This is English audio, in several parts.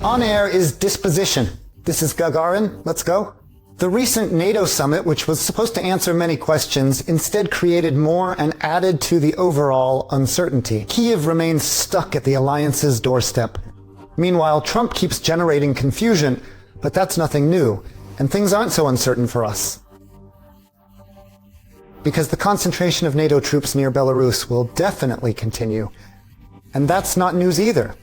On air is Disposition. This is Gagarin. Let's go. The recent NATO summit, which was supposed to answer many questions, instead created more and added to the overall uncertainty. Kiev remains stuck at the alliance's doorstep. Meanwhile, Trump keeps generating confusion, but that's nothing new, and things aren't so uncertain for us. Because the concentration of NATO troops near Belarus will definitely continue, and that's not news either.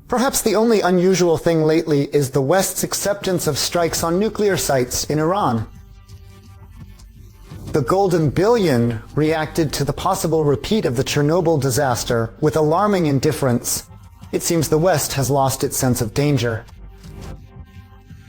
Perhaps the only unusual thing lately is the West's acceptance of strikes on nuclear sites in Iran. The Golden Billion reacted to the possible repeat of the Chernobyl disaster with alarming indifference. It seems the West has lost its sense of danger.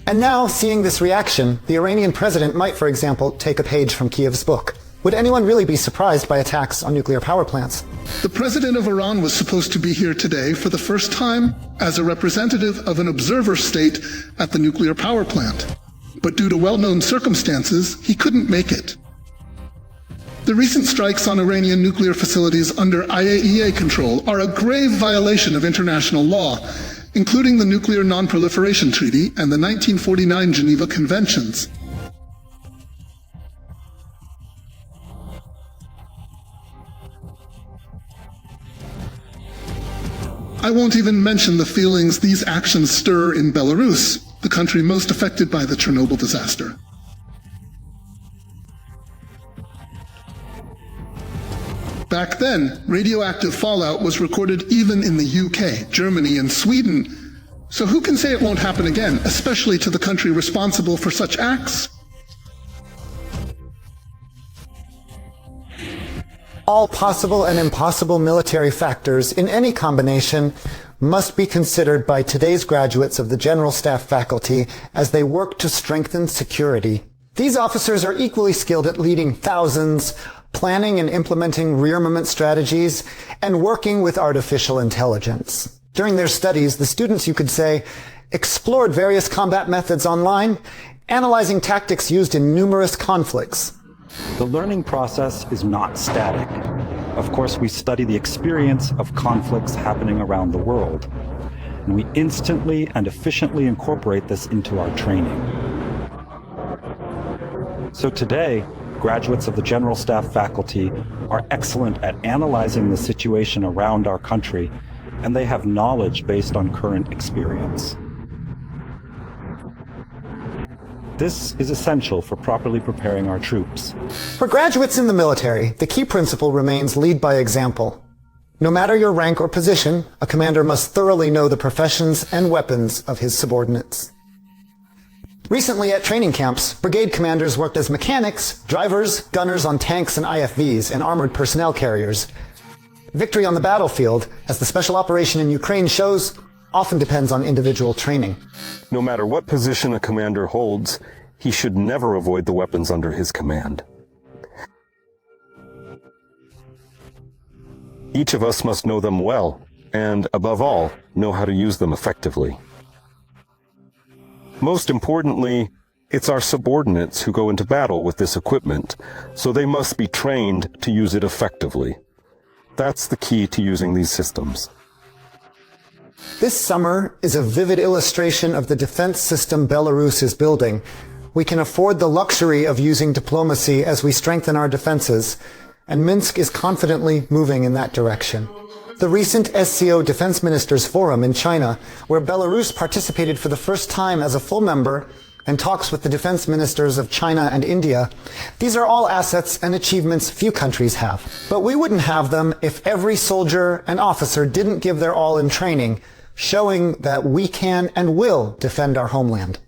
And now, seeing this reaction, the Iranian president might, for example, take a page from Kiev's book. Would anyone really be surprised by attacks on nuclear power plants? The president of Iran was supposed to be here today for the first time as a representative of an observer state at the nuclear power plant. But due to well-known circumstances, he couldn't make it. The recent strikes on Iranian nuclear facilities under IAEA control are a grave violation of international law, including the Nuclear Non-Proliferation Treaty and the 1949 Geneva Conventions. I won't even mention the feelings these actions stir in Belarus, the country most affected by the Chernobyl disaster. Back then, radioactive fallout was recorded even in the UK, Germany, and Sweden. So who can say it won't happen again, especially to the country responsible for such acts? All possible and impossible military factors in any combination must be considered by today's graduates of the General Staff faculty as they work to strengthen security. These officers are equally skilled at leading thousands, planning and implementing rearmament strategies, and working with artificial intelligence. During their studies, the students, you could say, explored various combat methods online, analyzing tactics used in numerous conflicts. The learning process is not static. Of course, we study the experience of conflicts happening around the world, and we instantly and efficiently incorporate this into our training. So today, graduates of the General Staff faculty are excellent at analyzing the situation around our country, and they have knowledge based on current experience. This is essential for properly preparing our troops. For graduates in the military, the key principle remains lead by example. No matter your rank or position, a commander must thoroughly know the professions and weapons of his subordinates. Recently at training camps, brigade commanders worked as mechanics, drivers, gunners on tanks and IFVs and armored personnel carriers. Victory on the battlefield, as the special operation in Ukraine shows, often depends on individual training. No matter what position a commander holds, he should never avoid the weapons under his command. Each of us must know them well, and above all, know how to use them effectively. Most importantly, it's our subordinates who go into battle with this equipment, so they must be trained to use it effectively. That's the key to using these systems. This summer is a vivid illustration of the defense system Belarus is building. We can afford the luxury of using diplomacy as we strengthen our defenses, and Minsk is confidently moving in that direction. The recent SCO Defense Ministers Forum in China, where Belarus participated for the first time as a full member and talks with the defense ministers of China and India, these are all assets and achievements few countries have. But we wouldn't have them if every soldier and officer didn't give their all in training, showing that we can and will defend our homeland.